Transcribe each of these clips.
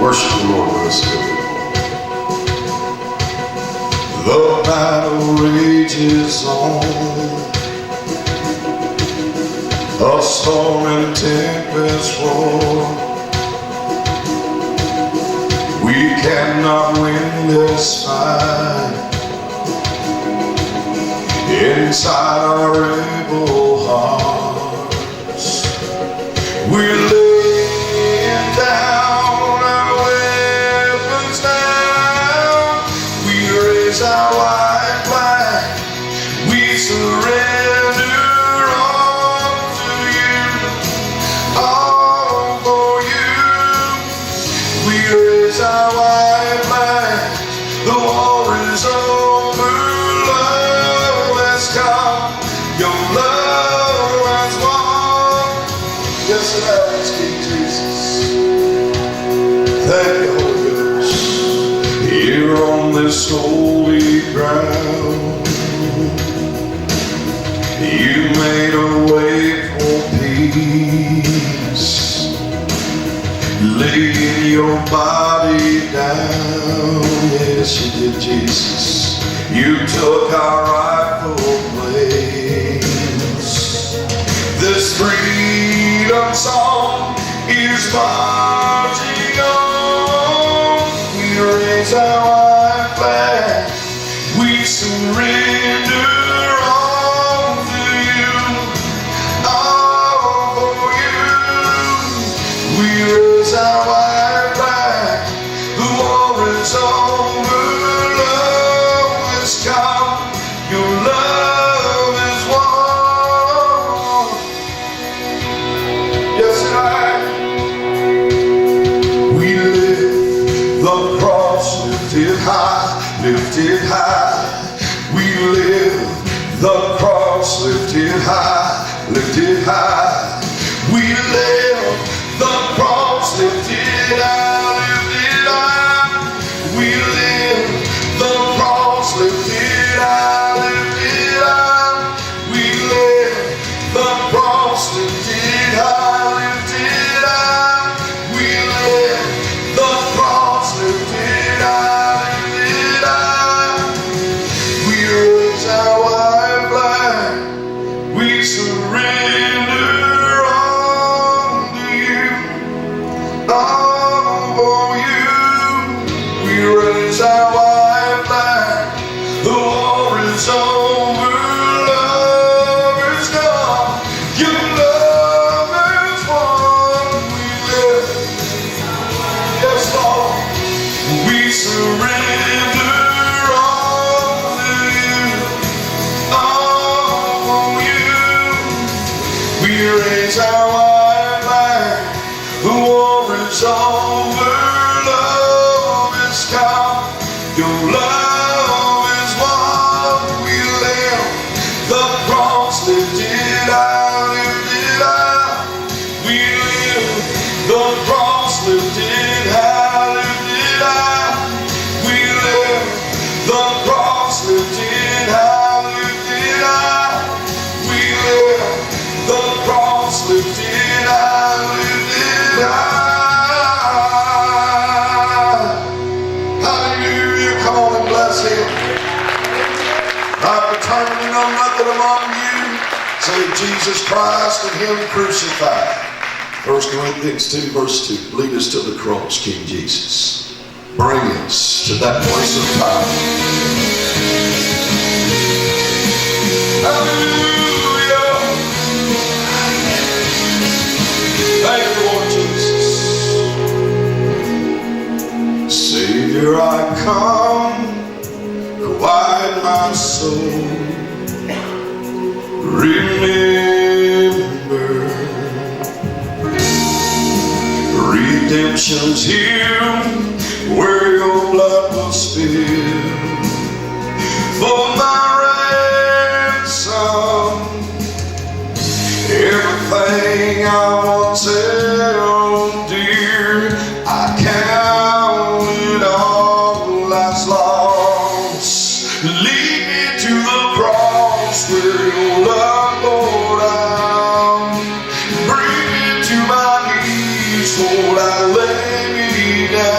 Worship the Lord with us a little bit more. The battle rages on, a storm and tempest roar. We cannot win this fight inside our rebel hearts. We're laying down our weapons now. We raise our white flag. We surrender all to you, all for you. We raise our white flag. The war is over. Love has come. Your love has won. Yes, it has, King Jesus. Thank you, Holy Ghost. Here on this holy ground, you made a way for peace, laying your body down. Yes, you did, Jesus. You took our rightful place. This freedom song is marching on. We raise our white flag. We surrender all to you, all for you. We raise our white flag. The war is over. Love has come. Your love is won. Yes, it has. We lift the cross lifted high, lifted high. We lift the cross lifted high, lifted high. We lift the cross lifted high, lifted high. We lift the cross lifted high, lifted high. We lift the cross lifted high, lifted high. We lift the cross lifted high, lifted high. We raise our white flag. We surrender all to you, all for you. We raise our white flag. The war is over. Love is gone. Your love is won. We live. Yes, Lord. We surrender all to you, all for you. We raise our white flag. The war is over. Love is come. Your love is won. We live the cross lifted high, lifted high. We live the cross lifted high, lifted high. We live the cross lifted high, lifted high. We live the cross lifted high, lifted high. Hallelujah. Come on and bless him. I've determined to know nothing among you save Jesus Christ and him crucified. 1 Corinthians 2 verse 2. Lead us to the cross, King Jesus. Bring us to that place of power. Hallelujah. Thank you, Lord Jesus. Savior, I come, quiet my soul. Remember, redemption's here, where your blood was spilled for my ransom. Everything I once held dear, I count it all as lost. Lead me to the cross where your love poured out. Bring me to my knees, Lord, I lay me down.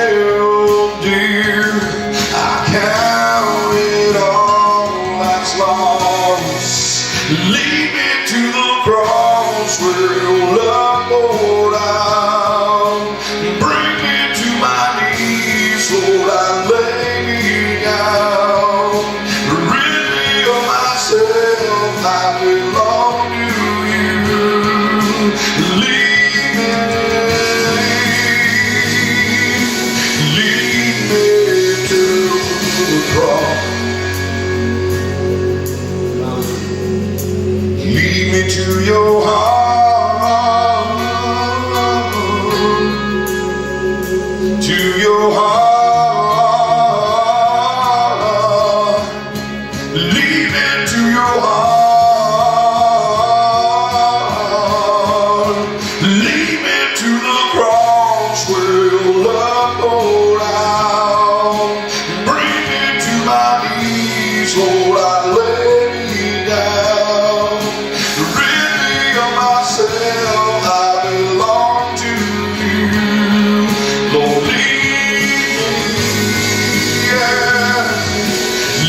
held dear. I count it all as loss. Lead me to the cross where your love poured out. Bring me to my knees, Lord, I lay me down. Rid me of myself, I belong to you. Lead me to the cross. Lead me to your heart, to your heart. Lead me to your heart. Lead me to the cross where your love poured out. Bring me to my knees, Lord, I lay me down. Rid me of myself, I belong to you. Lord, lead me, yeah.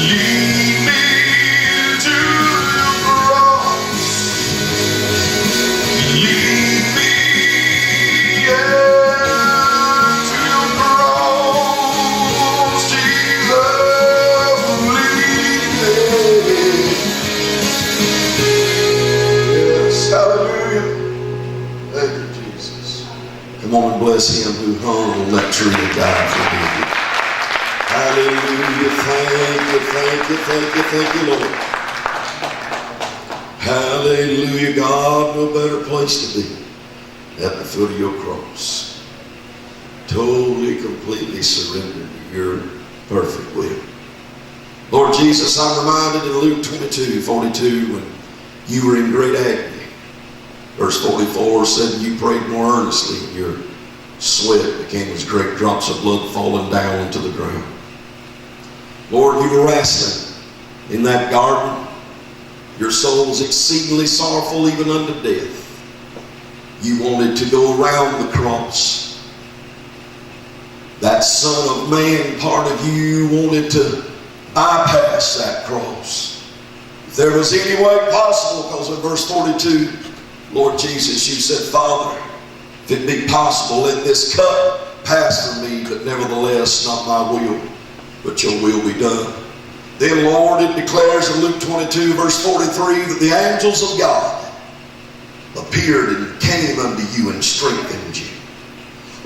Lead me to your cross. Lead me, yeah, to your cross, Jesus, lead me. Yes, hallelujah. Thank you, Jesus. Come on and bless him who hung on that tree and died for me. Hallelujah. Thank you, Lord. Hallelujah. God, no better place to be at the foot of your cross. Totally, completely surrendered to your perfect will. Lord Jesus, I'm reminded in Luke 22:42 when you were in great agony. Verse 44 said you prayed more earnestly and your sweat became as great drops of blood falling down into the ground. Lord, you were wrestling in that garden. Your soul was exceedingly sorrowful even unto death. You wanted to go around the cross. That Son of Man part of you wanted to bypass that cross. If there was any way possible, because in verse 42, Lord Jesus, you said, Father, if it be possible, let this cup pass from me, but nevertheless, not my will, but your will be done. Then, Lord, it declares in Luke 22, verse 43, that the angels of God appeared and came unto you and strengthened you.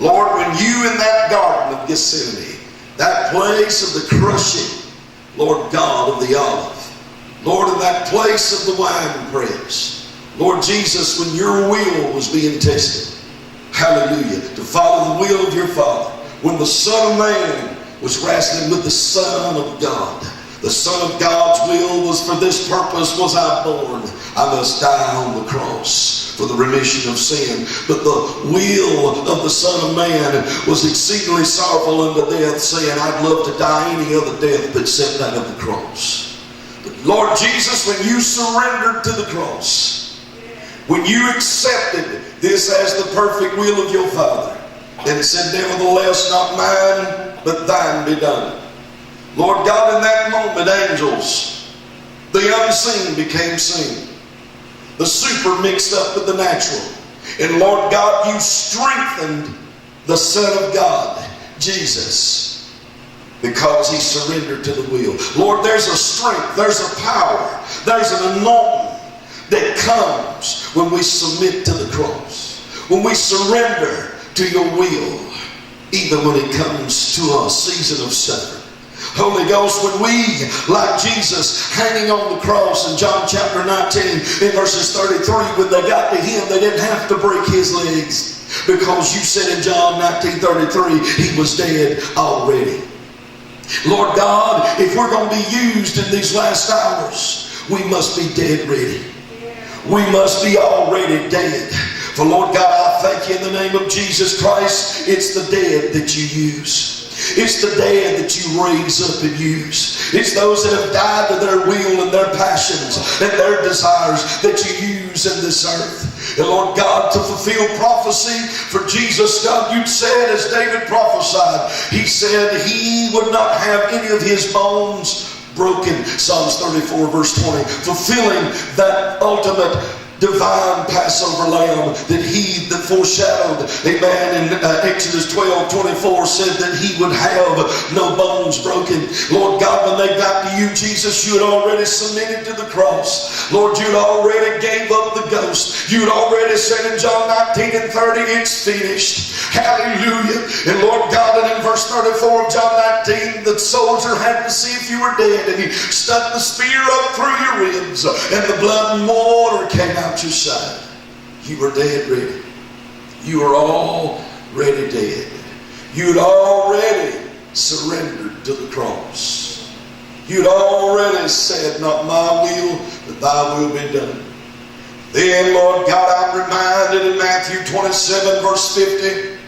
Lord, when you in that garden of Gethsemane, that place of the crushing, Lord God, of the olive, Lord, in that place of the wine press, Lord Jesus, when your will was being tested, hallelujah, to follow the will of your Father, when the Son of Man was wrestling with the Son of God, the Son of God's will was for this purpose was I born. I must die on the cross for the remission of sin. But the will of the Son of Man was exceedingly sorrowful unto death, saying, I'd love to die any other death but except that of the cross. But Lord Jesus, when you surrendered to the cross, when you accepted this as the perfect will of your Father, and said, nevertheless, not mine, but thine be done. Lord God, in that moment, angels, the unseen became seen. The super mixed up with the natural. And Lord God, you strengthened the Son of God, Jesus, because he surrendered to the will. Lord, there's a strength, there's a power, there's an anointing that comes when we submit to the cross. When we surrender to your will, even when it comes to a season of suffering. Holy Ghost, when we, like Jesus, hanging on the cross in John chapter 19, in verses 33, when they got to him, they didn't have to break his legs, because you said in John 19:33, he was dead already. Lord God, if we're going to be used in these last hours, we must be dead ready. We must be already dead. For Lord God, I thank you in the name of Jesus Christ, it's the dead that you use. It's the dead that you raise up and use. It's those that have died to their will and their passions and their desires that you use use in this earth. And Lord God, to fulfill prophecy for Jesus, God, you said, as David prophesied, he said he would not have any of his bones broken. Psalms 34 verse 20, fulfilling that ultimate divine Passover lamb that he that foreshadowed, amen, in Exodus 12:24 said that he would have no bones broken. Lord God, when they got to you, Jesus, you had already submitted to the cross. Lord, you had already gave up the ghost. You had already said in John 19:30, it's finished. Hallelujah. And Lord God, and in verse 34 of John 19, the soldier had to see if you were dead, and he stuck the spear up through your ribs, and the blood and water came out your side. You were dead ready. You were already dead. You'd already surrendered to the cross. You'd already said, not my will, but thy will be done. Then, Lord God, I'm reminded in Matthew 27 verse 50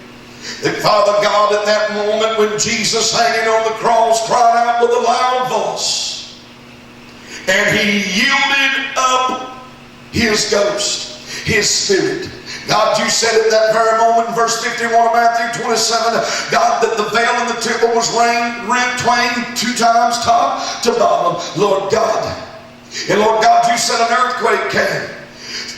that Father God, at that moment when Jesus hanging on the cross cried out with a loud voice, and he yielded up his ghost, his spirit. God, you said at that very moment in verse 51 of Matthew 27, God, that the veil in the temple was rent twain, 2 times top to bottom, Lord God. And Lord God, you said an earthquake came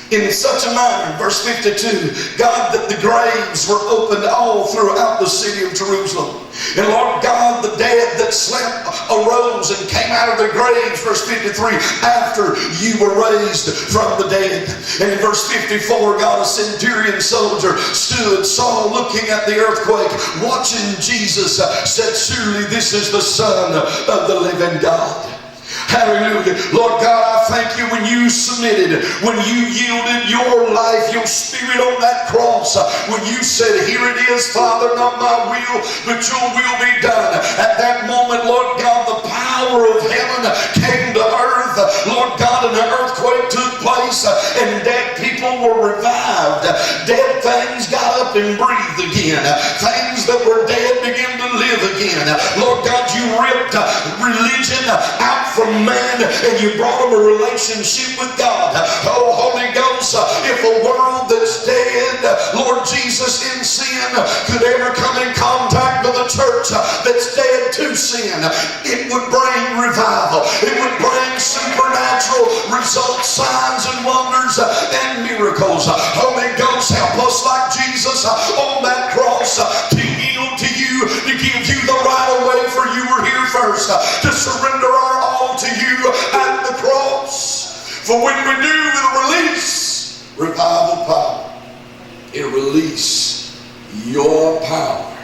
in such a manner, verse 52, God, that the graves were opened all throughout the city of Jerusalem. And Lord God, the dead that slept arose and came out of their graves, verse 53, after you were raised from the dead. And in verse 54, God, a centurion soldier stood, saw, looking at the earthquake, watching Jesus, said, surely this is the Son of the living God. Hallelujah. Lord God, I thank you when you submitted, when you yielded your life, your spirit on that cross, when you said, here it is, Father, not my will, but your will be done. At that moment, Lord God, the power of heaven came to earth. Lord God, and an earthquake took place, and dead people were revived. Dead things got up and breathed again. Things that were dead began to live again. Lord God, you ripped religion out from man, and you brought them a relationship with God. Oh, Holy Ghost, if a world that's dead, Lord Jesus, in sin, could ever come in contact with a church that's dead to sin, it would bring revival. It would bring supernatural results, signs and wonders and miracles. Holy Ghost, help us like Jesus on that cross to yield to you, to give you the right of way, for you were here first, to surrender our all to you at the cross. For when we do, it'll release revival power. It'll release your power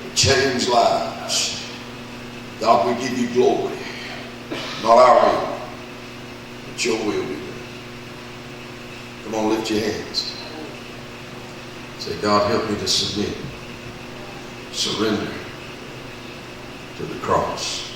to change lives. God, we give you glory. Not our will, but your will be done. Come on, lift your hands. Say, God, help me to submit, surrender to the cross.